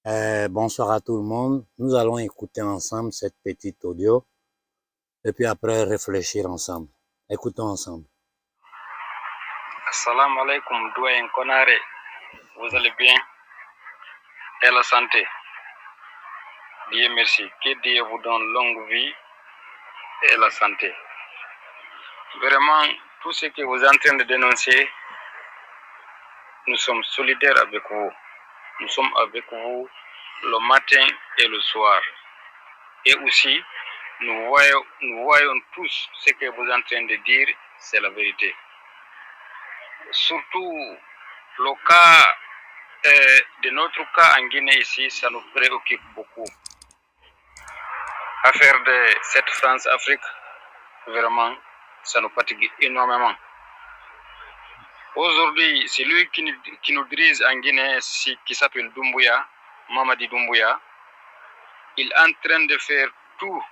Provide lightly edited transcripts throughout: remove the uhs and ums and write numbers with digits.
Bonsoir à tout le monde. Nous allons écouter ensemble cette petite audio et puis après réfléchir ensemble. Écoutons ensemble. Assalamu alaikum, doyen Konare. Vous allez bien? Et la santé? Dieu merci. Que Dieu vous donne longue vie et la santé. Vraiment, tout ce que vous êtes en train de dénoncer, nous sommes solidaires avec vous. Nous sommes avec vous le matin et le soir. Et aussi, nous voyons tous ce que vous êtes en train de dire, c'est la vérité. Surtout le cas de notre cas en Guinée ici, ça nous préoccupe beaucoup. Affaire de cette France-Afrique, vraiment, ça nous fatigue énormément. Aujourd'hui, c'est lui qui nous dirige en Guinée, qui s'appelle Doumbouya, Mamadi Doumbouya. Il est en train de faire tout.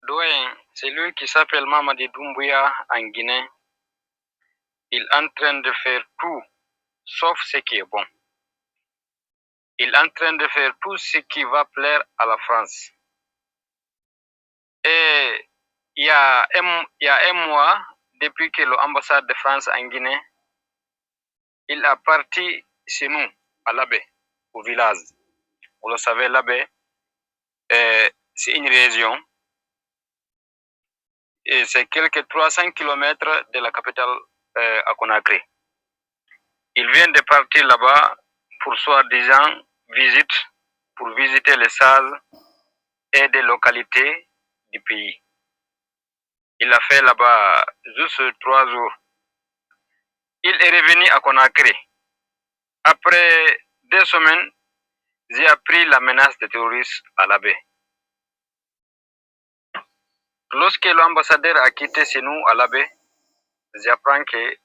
Doyen, c'est lui qui s'appelle Mamadi Doumbouya en Guinée. Il est en train de faire tout, sauf ce qui est bon. Il est en train de faire tout ce qui va plaire à la France. Et il y a un mois, depuis que l'ambassade de France en Guinée, il a parti chez nous, à Labé, au village. Vous le savez, Labé, c'est une région, et c'est quelques 300 km de la capitale à Conakry. Il vient de partir là-bas pour soi-disant pour visiter les salles et des localités du pays. Il a fait là-bas juste 3 jours. Il est revenu à Conakry. Après 2 semaines, j'ai appris la menace des terroristes à Labé. Lorsque l'ambassadeur a quitté chez nous à Labé, j'apprends que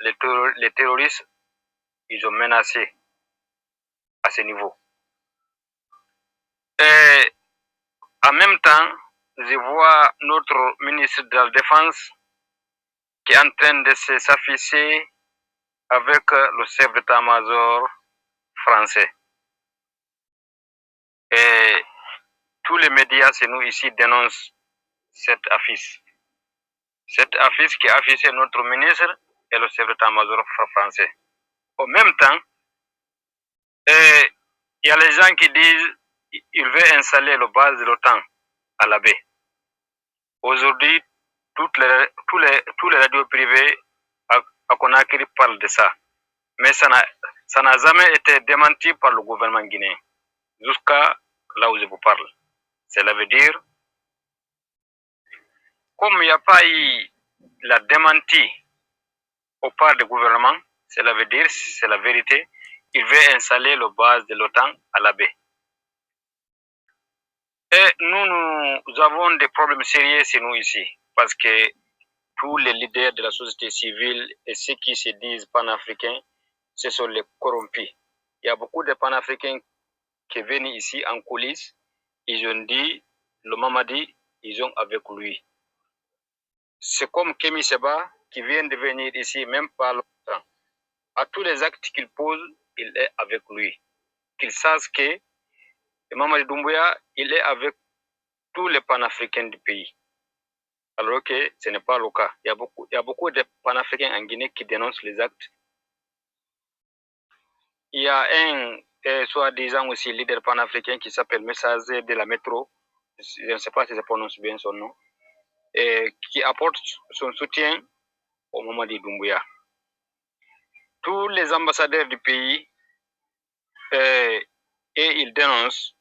les terroristes, ils ont menacé à ce niveau. Et en même temps, je vois notre ministre de la Défense qui est en train de s'afficher avec le chef d'état-major français. Et tous les médias chez nous ici dénoncent cette affiche. Cette affiche qui a affiché notre ministre et le chef d'état-major français. En même temps, il y a les gens qui disent qu'ils veulent installer le base de l'OTAN à la baie. Aujourd'hui, tous les radios privées à Conakry parlent de ça. Mais ça n'a jamais été démenti par le gouvernement guinéen. Jusqu'à là où je vous parle. Cela veut dire, comme il n'y a pas eu la démenti au part du gouvernement, cela veut dire, c'est la vérité, il veut installer la base de l'OTAN à la baie. Et nous avons des problèmes sérieux chez nous ici, parce que tous les leaders de la société civile et ceux qui se disent panafricains, ce sont les corrompus. Il y a beaucoup de panafricains qui viennent ici en coulisses, ils ont dit, le Mamadi, ils ont avec lui. C'est comme Kémy Seba qui vient de venir ici, même pas longtemps. À tous les actes qu'il pose, il est avec lui. Qu'il sache que Mamadi Doumbouya, il est avec tous les panafricains du pays. Alors que ce n'est pas le cas. Il y a beaucoup de panafricains en Guinée qui dénoncent les actes. Il y a un soi-disant aussi leader panafricain qui s'appelle Messager de la Métro. Je ne sais pas si je prononce bien son nom. Et qui apporte son soutien au Mamadi Doumbouya. Tous les ambassadeurs du pays, et ils dénoncent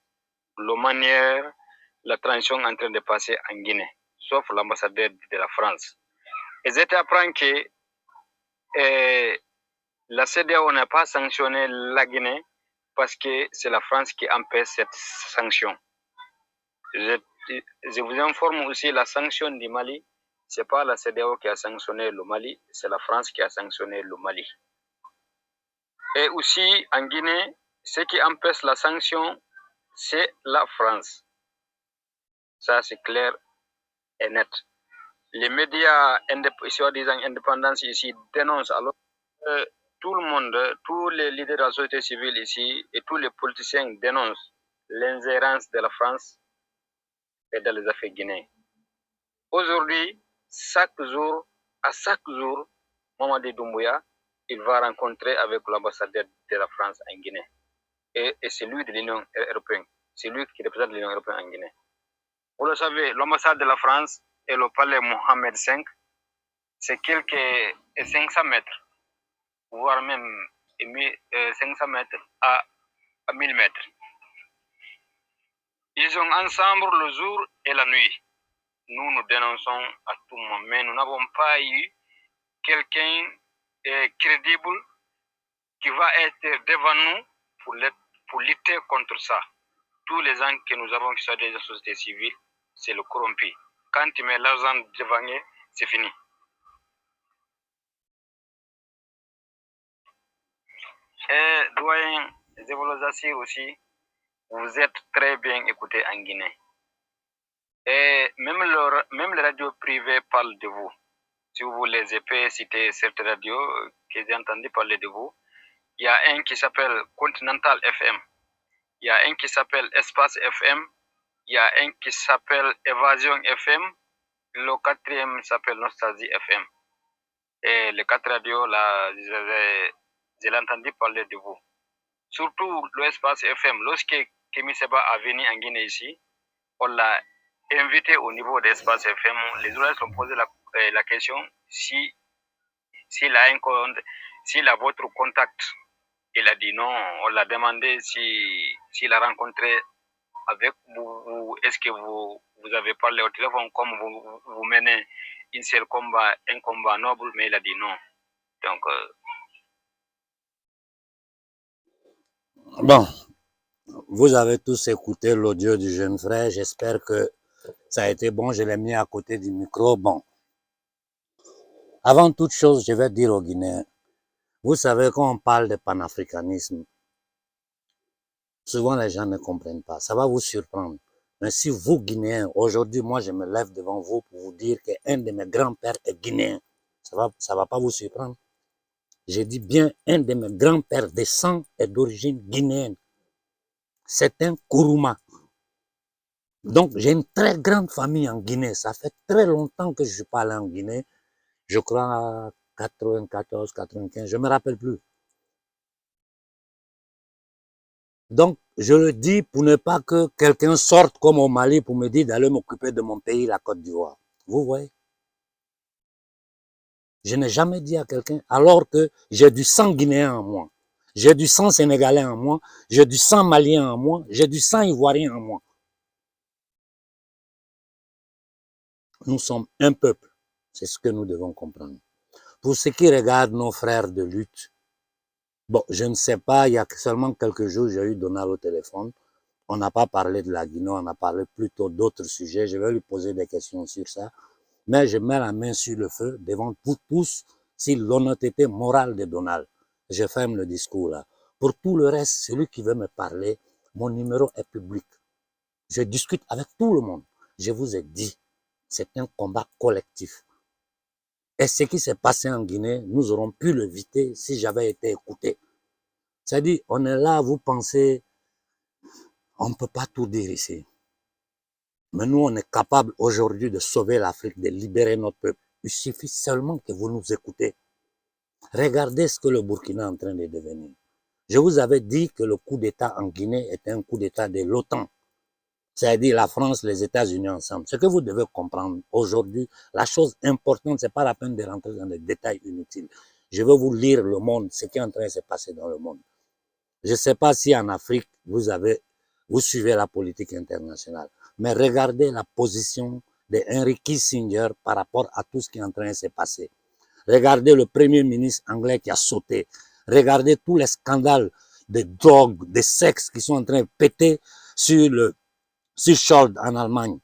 la manière, la transition en train de passer en Guinée, sauf l'ambassadeur de la France. Et j'étais apprendre que la CEDEAO n'a pas sanctionné la Guinée parce que c'est la France qui empêche cette sanction. Je vous informe aussi, la sanction du Mali, ce n'est pas la CEDEAO qui a sanctionné le Mali, c'est la France qui a sanctionné le Mali. Et aussi, en Guinée, ce qui empêche la sanction, c'est la France. Ça, c'est clair et net. Les médias soi-disant indépendants ici dénoncent alors tout le monde, tous les leaders de la société civile ici et tous les politiciens dénoncent l'ingérence de la France et dans les affaires guinéennes. Aujourd'hui, à chaque jour, Mamadi Doumbouya, il va rencontrer avec l'ambassadeur de la France en Guinée. Et celui de l'Union européenne. C'est lui qui représente l'Union européenne en Guinée. Vous le savez, l'ambassade de la France et le palais Mohamed V, c'est quelques 500 mètres, voire même 500 mètres à 1000 mètres. Ils sont ensemble le jour et la nuit. Nous dénonçons à tout moment, mais nous n'avons pas eu quelqu'un crédible qui va être devant nous pour lutter contre ça. Tous les gens que nous avons qui sont des sociétés civiles, c'est le corrompu. Quand tu mets l'argent devant eux, c'est fini. Et doyen, je vous assure aussi, vous êtes très bien écoutés en Guinée. Et même les radios privées parlent de vous. Si vous voulez, je peux citer cette radio que j'ai entendu parler de vous. Il y a un qui s'appelle Continental FM. Il y a un qui s'appelle Espace FM. Il y a un qui s'appelle Évasion FM. Le quatrième s'appelle Nostalgie FM. Et les 4 radios, là, je l'ai entendu parler de vous. Surtout l'Espace FM. Lorsque Kémy Seba a venu en Guinée ici, on l'a invité au niveau d'Espace FM. Les journalistes ont posé la question s'il a votre contact. Il a dit non. On l'a demandé s'il a rencontré avec vous. Est-ce que vous avez parlé au téléphone comme vous menez un combat noble, mais il a dit non. Donc, Bon, vous avez tous écouté l'audio du jeune frère. J'espère que ça a été bon. Je l'ai mis à côté du micro. Bon. Avant toute chose, je vais dire aux Guinéens, vous savez, quand on parle de panafricanisme, souvent les gens ne comprennent pas. Ça va vous surprendre. Mais si vous, Guinéens, aujourd'hui, moi, je me lève devant vous pour vous dire qu'un de mes grands-pères est guinéen, ça va pas vous surprendre. J'ai dit bien, un de mes grands-pères de sang est d'origine guinéenne. C'est un Kourouma. Donc, j'ai une très grande famille en Guinée. Ça fait très longtemps que je suis pas allé en Guinée. Je crois 94, 95, je me rappelle plus. Donc, je le dis pour ne pas que quelqu'un sorte comme au Mali pour me dire d'aller m'occuper de mon pays, la Côte d'Ivoire. Vous voyez? Je n'ai jamais dit à quelqu'un, alors que j'ai du sang guinéen en moi. J'ai du sang sénégalais en moi. J'ai du sang malien en moi. J'ai du sang ivoirien en moi. Nous sommes un peuple. C'est ce que nous devons comprendre. Pour ce qui regarde nos frères de lutte, bon, je ne sais pas, il y a seulement quelques jours, j'ai eu Donald au téléphone. On n'a pas parlé de la Guinée, on a parlé plutôt d'autres sujets. Je vais lui poser des questions sur ça. Mais je mets la main sur le feu devant vous tous sur l'honnêteté morale de Donald. Je ferme le discours là. Pour tout le reste, celui qui veut me parler, mon numéro est public. Je discute avec tout le monde. Je vous ai dit, c'est un combat collectif. Et ce qui s'est passé en Guinée, nous aurions pu l'éviter si j'avais été écouté. C'est-à-dire, on est là, vous pensez, on ne peut pas tout dire ici. Mais nous, on est capable aujourd'hui de sauver l'Afrique, de libérer notre peuple. Il suffit seulement que vous nous écoutez. Regardez ce que le Burkina est en train de devenir. Je vous avais dit que le coup d'État en Guinée était un coup d'État de l'OTAN. C'est-à-dire la France, les États-Unis ensemble. Ce que vous devez comprendre aujourd'hui, la chose importante, c'est pas la peine de rentrer dans des détails inutiles. Je vais vous lire le monde, ce qui est en train de se passer dans le monde. Je ne sais pas si en Afrique, vous suivez la politique internationale, mais regardez la position de Henry Kissinger par rapport à tout ce qui est en train de se passer. Regardez le premier ministre anglais qui a sauté. Regardez tous les scandales de drogue, de sexe qui sont en train de péter sur Scholz en Allemagne.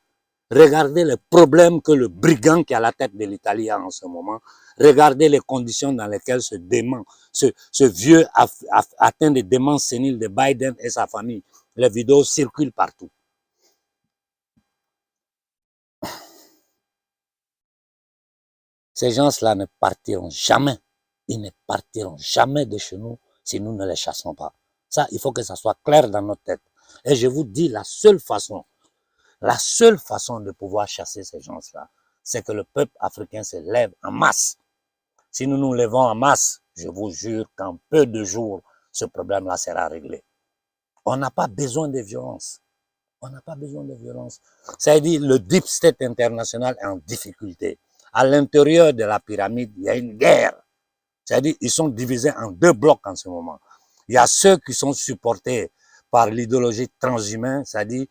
Regardez les problèmes que le brigand qui est à la tête de l'Italie a en ce moment. Regardez les conditions dans lesquelles ce vieux atteint de démence sénile de Biden et sa famille. Les vidéos circulent partout. Ces gens-là ne partiront jamais Ils ne partiront jamais de chez nous si nous ne les chassons pas. Ça, il faut que ça soit clair dans notre tête. Et je vous dis, la seule façon de pouvoir chasser ces gens-là, c'est que le peuple africain se lève en masse. Si nous nous levons en masse, je vous jure qu'en peu de jours, ce problème-là sera réglé. On n'a pas besoin de violence. On n'a pas besoin de violence. C'est-à-dire, le deep state international est en difficulté. À l'intérieur de la pyramide, il y a une guerre. C'est-à-dire, ils sont divisés en deux blocs en ce moment. Il y a ceux qui sont supportés par l'idéologie transhumaine, c'est-à-dire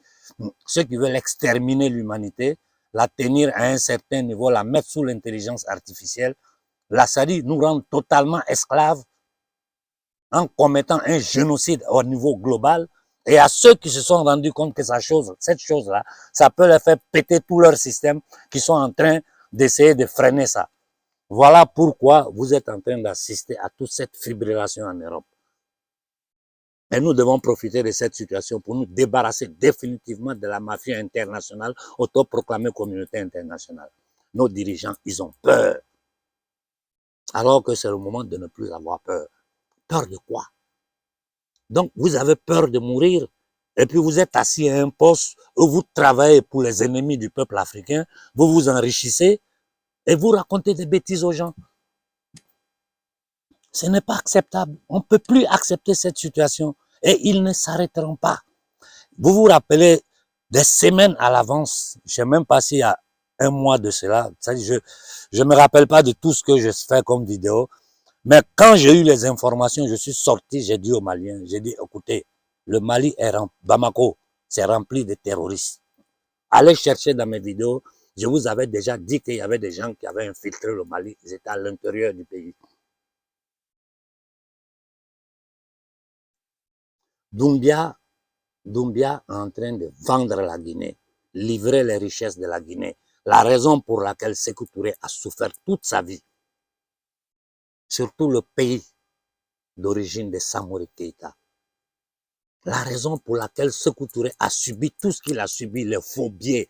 ceux qui veulent exterminer l'humanité, la tenir à un certain niveau, la mettre sous l'intelligence artificielle, la c'est-à-dire nous rendre totalement esclaves en commettant un génocide au niveau global. Et à ceux qui se sont rendus compte que cette chose-là, ça peut leur faire péter tout leur système, qui sont en train d'essayer de freiner ça. Voilà pourquoi vous êtes en train d'assister à toute cette fibrillation en Europe. Et nous devons profiter de cette situation pour nous débarrasser définitivement de la mafia internationale, autoproclamée communauté internationale. Nos dirigeants, ils ont peur. Alors que c'est le moment de ne plus avoir peur. Peur de quoi? Donc, vous avez peur de mourir, et puis vous êtes assis à un poste où vous travaillez pour les ennemis du peuple africain, vous vous enrichissez, et vous racontez des bêtises aux gens. Ce n'est pas acceptable. On ne peut plus accepter cette situation. Et ils ne s'arrêteront pas. Vous vous rappelez, des semaines à l'avance, je ne sais même pas s'il y a un mois de cela, je ne me rappelle pas de tout ce que je fais comme vidéo, mais quand j'ai eu les informations, je suis sorti, j'ai dit aux Maliens, j'ai dit, écoutez, le Mali est rempli, Bamako, c'est rempli de terroristes. Allez chercher dans mes vidéos, je vous avais déjà dit qu'il y avait des gens qui avaient infiltré le Mali, ils étaient à l'intérieur du pays. Doumbia est en train de vendre la Guinée, livrer les richesses de la Guinée. La raison pour laquelle Sékou Touré a souffert toute sa vie, surtout le pays d'origine de Samori Keïta. La raison pour laquelle Sékou Touré a subi tout ce qu'il a subi, les faux billets,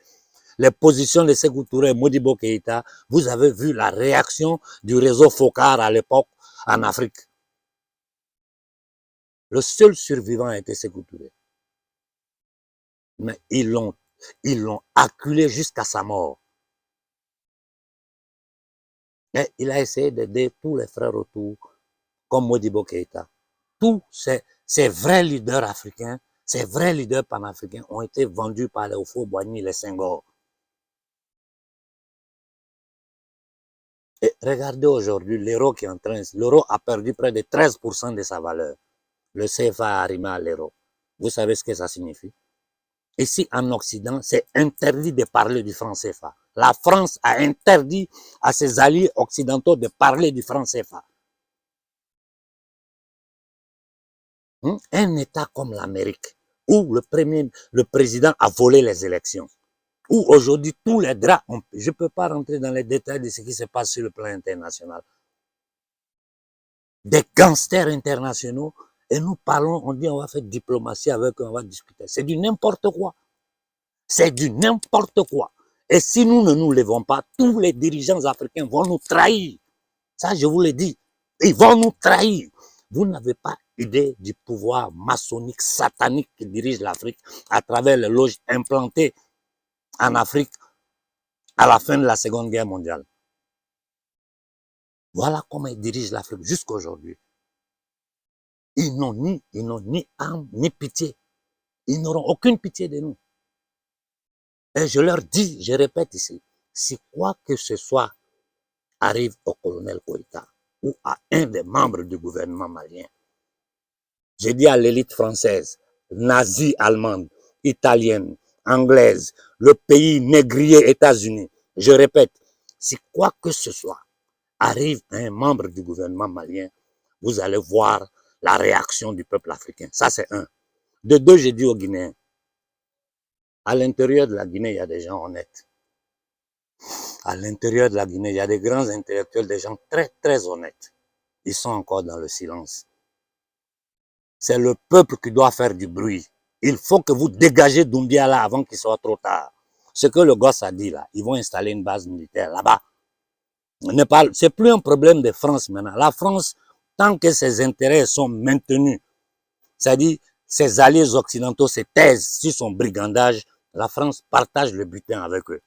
les positions de Sékou Touré et Modibo Keïta, vous avez vu la réaction du réseau Fokar à l'époque en Afrique. Le seul survivant a été Sékou Touré. Mais ils l'ont acculé jusqu'à sa mort. Et il a essayé d'aider tous les frères autour, comme Modibo Keïta. Tous ces vrais leaders africains, ces vrais leaders panafricains ont été vendus par les Houphouët-Boigny, les Senghor. Et regardez aujourd'hui l'euro qui est en train, l'euro a perdu près de 13% de sa valeur. Le CFA a arrimé à l'euro. Vous savez ce que ça signifie? Ici, en Occident, c'est interdit de parler du franc CFA. La France a interdit à ses alliés occidentaux de parler du franc CFA. Un État comme l'Amérique, où le président a volé les élections, où aujourd'hui tous les draps, je ne peux pas rentrer dans les détails de ce qui se passe sur le plan international. Des gangsters internationaux, et nous parlons, on dit on va faire diplomatie avec eux, on va discuter. C'est du n'importe quoi. C'est du n'importe quoi. Et si nous ne nous levons pas, tous les dirigeants africains vont nous trahir. Ça, je vous l'ai dit. Ils vont nous trahir. Vous n'avez pas idée du pouvoir maçonnique, satanique qui dirige l'Afrique à travers les loges implantées en Afrique à la fin de la Seconde Guerre mondiale. Voilà comment ils dirigent l'Afrique jusqu'à aujourd'hui. Ils n'ont ni âme, ni pitié. Ils n'auront aucune pitié de nous. Et je leur dis, je répète ici, si quoi que ce soit arrive au colonel Koïta ou à un des membres du gouvernement malien, j'ai dit à l'élite française, nazie allemande, italienne, anglaise, le pays négrier États-Unis, je répète, si quoi que ce soit arrive à un membre du gouvernement malien, vous allez voir la réaction du peuple africain. Ça, c'est un. De deux, j'ai dit aux Guinéens, à l'intérieur de la Guinée, il y a des gens honnêtes. À l'intérieur de la Guinée, il y a des grands intellectuels, des gens très, très honnêtes. Ils sont encore dans le silence. C'est le peuple qui doit faire du bruit. Il faut que vous dégagez Doumbia là avant qu'il soit trop tard. Ce que le gosse a dit là, ils vont installer une base militaire là-bas. C'est plus un problème de France maintenant. La France, tant que ses intérêts sont maintenus, c'est-à-dire ses alliés occidentaux se taisent sur son brigandage, la France partage le butin avec eux.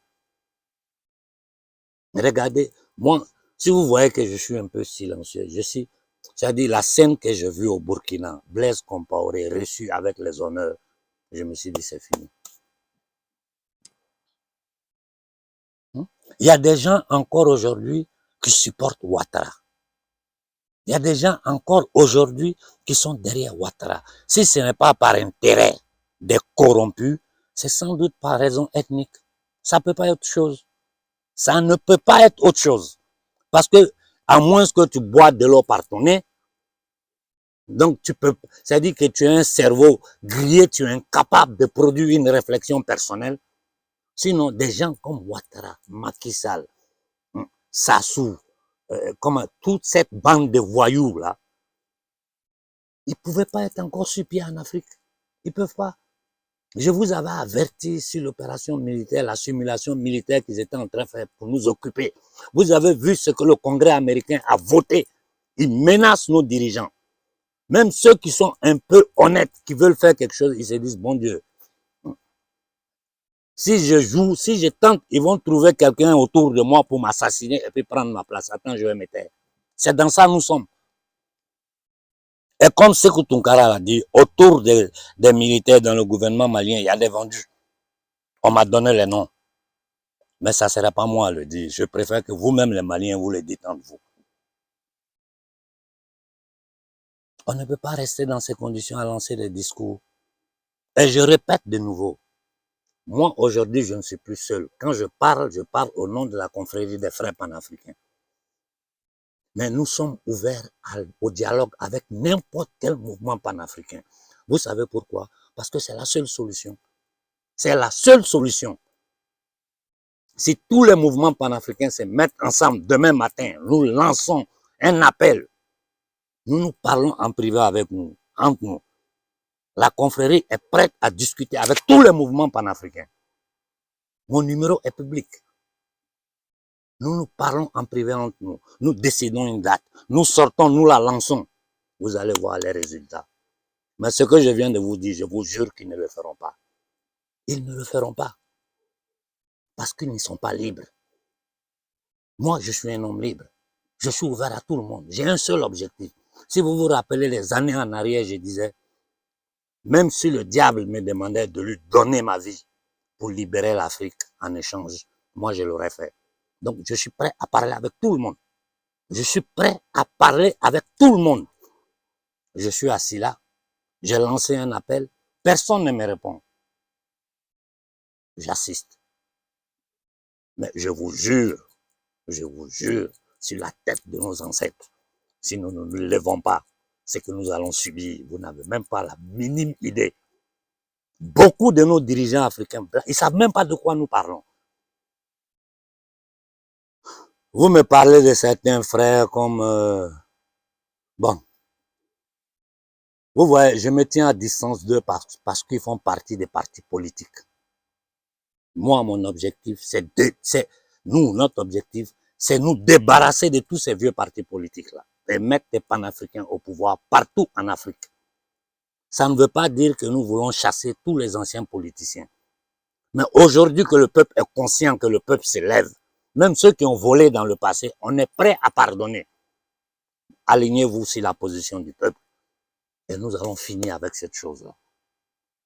Regardez, moi, si vous voyez que je suis un peu silencieux, c'est-à-dire la scène que j'ai vue au Burkina, Blaise Compaoré reçu avec les honneurs, je me suis dit c'est fini. Il y a des gens encore aujourd'hui qui supportent Ouattara. Il y a des gens encore aujourd'hui qui sont derrière Ouattara. Si ce n'est pas par intérêt des corrompus, c'est sans doute par raison ethnique. Ça ne peut pas être autre chose. Ça ne peut pas être autre chose. Parce que, à moins que tu bois de l'eau par ton nez, donc c'est-à-dire que tu as un cerveau grillé, tu es incapable de produire une réflexion personnelle. Sinon, des gens comme Ouattara, Macky Sall, Sassou, toute cette bande de voyous là, ils ne pouvaient pas être encore sur pied en Afrique. Ils ne peuvent pas. Je vous avais averti sur l'opération militaire, la simulation militaire qu'ils étaient en train de faire pour nous occuper. Vous avez vu ce que le Congrès américain a voté. Ils menacent nos dirigeants. Même ceux qui sont un peu honnêtes, qui veulent faire quelque chose, ils se disent, bon Dieu, si je joue, si je tente, ils vont trouver quelqu'un autour de moi pour m'assassiner et puis prendre ma place. Attends, je vais me taire. C'est dans ça que nous sommes. Et comme Sékou Tounkara l'a dit, autour des militaires dans le gouvernement malien, il y a des vendus. On m'a donné les noms. Mais ça ne sera pas moi à le dire. Je préfère que vous-même, les Maliens, vous le dites entre vous. On ne peut pas rester dans ces conditions à lancer des discours. Et je répète de nouveau, moi, aujourd'hui, je ne suis plus seul. Quand je parle au nom de la confrérie des frères panafricains. Mais nous sommes ouverts au dialogue avec n'importe quel mouvement panafricain. Vous savez pourquoi? Parce que c'est la seule solution. C'est la seule solution. Si tous les mouvements panafricains se mettent ensemble demain matin, nous lançons un appel. Nous parlons en privé avec nous, entre nous. La confrérie est prête à discuter avec tous les mouvements panafricains. Mon numéro est public. Nous parlons en privé entre nous. Nous décidons une date. Nous sortons, nous la lançons. Vous allez voir les résultats. Mais ce que je viens de vous dire, je vous jure qu'ils ne le feront pas. Ils ne le feront pas. Parce qu'ils ne sont pas libres. Moi, je suis un homme libre. Je suis ouvert à tout le monde. J'ai un seul objectif. Si vous vous rappelez les années en arrière, je disais, même si le diable me demandait de lui donner ma vie pour libérer l'Afrique en échange, moi je l'aurais fait. Donc je suis prêt à parler avec tout le monde. Je suis prêt à parler avec tout le monde. Je suis assis là, j'ai lancé un appel, personne ne me répond. J'assiste. Mais je vous jure, sur la tête de nos ancêtres, si nous ne nous levons pas, c'est que nous allons subir. Vous n'avez même pas la minime idée. Beaucoup de nos dirigeants africains, ils ne savent même pas de quoi nous parlons. Vous me parlez de certains frères comme... bon. Vous voyez, je me tiens à distance d'eux parce qu'ils font partie des partis politiques. Moi, mon objectif, notre objectif, c'est nous débarrasser de tous ces vieux partis politiques-là et mettre des panafricains au pouvoir partout en Afrique. Ça ne veut pas dire que nous voulons chasser tous les anciens politiciens. Mais aujourd'hui que le peuple est conscient que le peuple s'élève, même ceux qui ont volé dans le passé, on est prêt à pardonner. Alignez-vous sur la position du peuple. Et nous allons finir avec cette chose-là.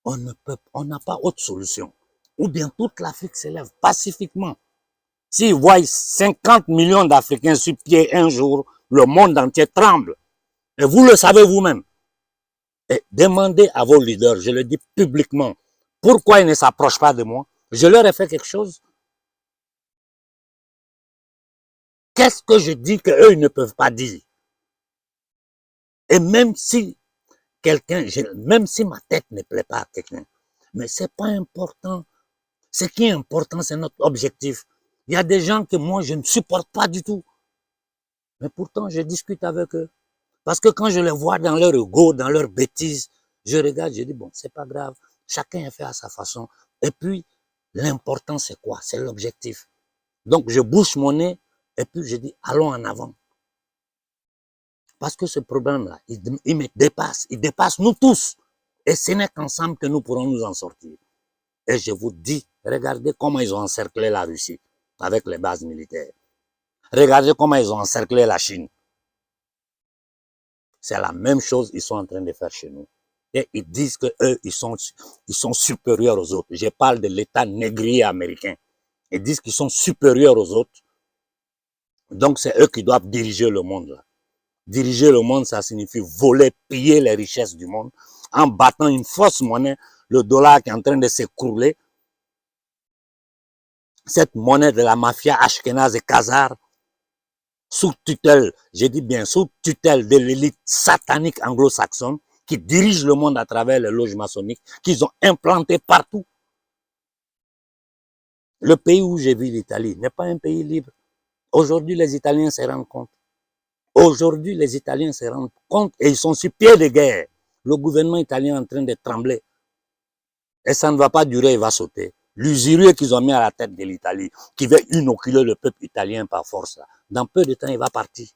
On n'a pas autre solution. Ou bien toute l'Afrique s'élève pacifiquement. S'ils voient 50 millions d'Africains sur pied un jour, le monde entier tremble. Et vous le savez vous-même. Et demandez à vos leaders, je le dis publiquement, pourquoi ils ne s'approchent pas de moi? Je leur ai fait quelque chose. Qu'est-ce que je dis qu'eux, ils ne peuvent pas dire? Et même si même si ma tête ne plaît pas à quelqu'un, mais c'est pas important. Ce qui est important, c'est notre objectif. Il y a des gens que moi, je ne supporte pas du tout. Mais pourtant, je discute avec eux. Parce que quand je les vois dans leur ego, dans leur bêtise, je regarde, je dis, bon, c'est pas grave. Chacun est fait à sa façon. Et puis, l'important, c'est quoi? C'est l'objectif. Donc, je bouche mon nez Et puis j'ai dit, allons en avant. Parce que ce problème-là, il me dépasse. Il dépasse nous tous. Et ce n'est qu'ensemble que nous pourrons nous en sortir. Et je vous dis, regardez comment ils ont encerclé la Russie avec les bases militaires. Regardez comment ils ont encerclé la Chine. C'est la même chose qu'ils sont en train de faire chez nous. Et ils disent qu'eux, ils sont supérieurs aux autres. Je parle de l'État négrier américain. Ils disent qu'ils sont supérieurs aux autres. Donc c'est eux qui doivent diriger le monde. Là. Diriger le monde, ça signifie voler, piller les richesses du monde en battant une fausse monnaie, le dollar qui est en train de s'écrouler. Cette monnaie de la mafia ashkénaze et khazare, sous tutelle, je dis bien sous tutelle de l'élite satanique anglo-saxonne qui dirige le monde à travers les loges maçonniques qu'ils ont implantées partout. Le pays où j'ai vu l'Italie n'est pas un pays libre. Aujourd'hui, les Italiens se rendent compte. Aujourd'hui, les Italiens se rendent compte et ils sont sur pied de guerre. Le gouvernement italien est en train de trembler. Et ça ne va pas durer, il va sauter. L'usurier qu'ils ont mis à la tête de l'Italie, qui veut inoculer le peuple italien par force, là, dans peu de temps, il va partir.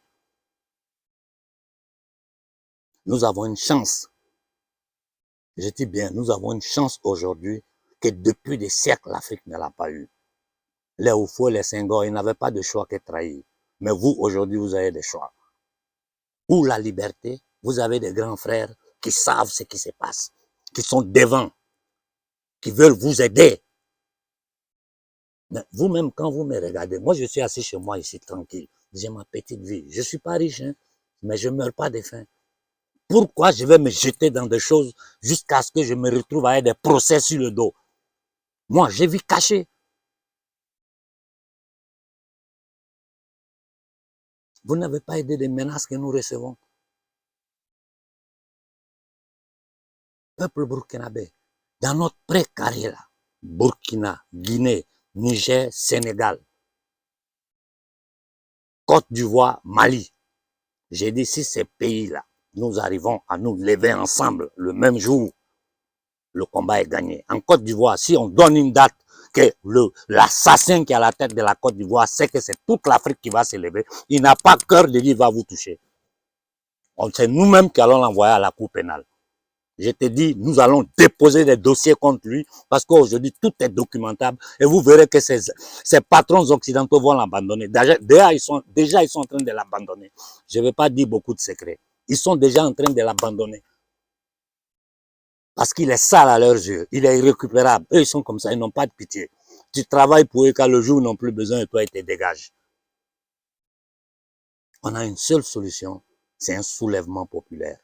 Nous avons une chance. Je dis bien, nous avons une chance aujourd'hui que depuis des siècles, l'Afrique ne l'a pas eu. Les Oufo, les Senghor, ils n'avaient pas de choix que trahir. Mais vous, aujourd'hui, vous avez des choix. Ou la liberté, vous avez des grands frères qui savent ce qui se passe, qui sont devant, qui veulent vous aider. Mais vous-même, quand vous me regardez, moi, je suis assis chez moi ici, tranquille. J'ai ma petite vie. Je ne suis pas riche, hein, mais je ne meurs pas de faim. Pourquoi je vais me jeter dans des choses jusqu'à ce que je me retrouve avec des procès sur le dos? Moi, j'ai vis caché. Vous n'avez pas aidé des menaces que nous recevons. Peuple burkinabé, dans notre précaré là, Burkina, Guinée, Niger, Sénégal, Côte d'Ivoire, Mali. J'ai dit, si ces pays-là, nous arrivons à nous lever ensemble le même jour, le combat est gagné. En Côte d'Ivoire, si on donne une date que l'assassin qui est à la tête de la Côte d'Ivoire sait que c'est toute l'Afrique qui va se lever, il n'a pas cœur de dire il va vous toucher. C'est nous-mêmes qui allons l'envoyer à la Cour pénale. Je te dis, nous allons déposer des dossiers contre lui parce qu'aujourd'hui, tout est documentable et vous verrez que ces patrons occidentaux vont l'abandonner. Déjà, ils sont en train de l'abandonner. Je ne vais pas dire beaucoup de secrets. Ils sont déjà en train de l'abandonner. Parce qu'il est sale à leurs yeux. Il est irrécupérable. Eux, ils sont comme ça. Ils n'ont pas de pitié. Tu travailles pour eux quand le jour n'ont plus besoin de toi, ils te dégagent. On a une seule solution. C'est un soulèvement populaire.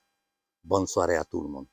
Bonne soirée à tout le monde.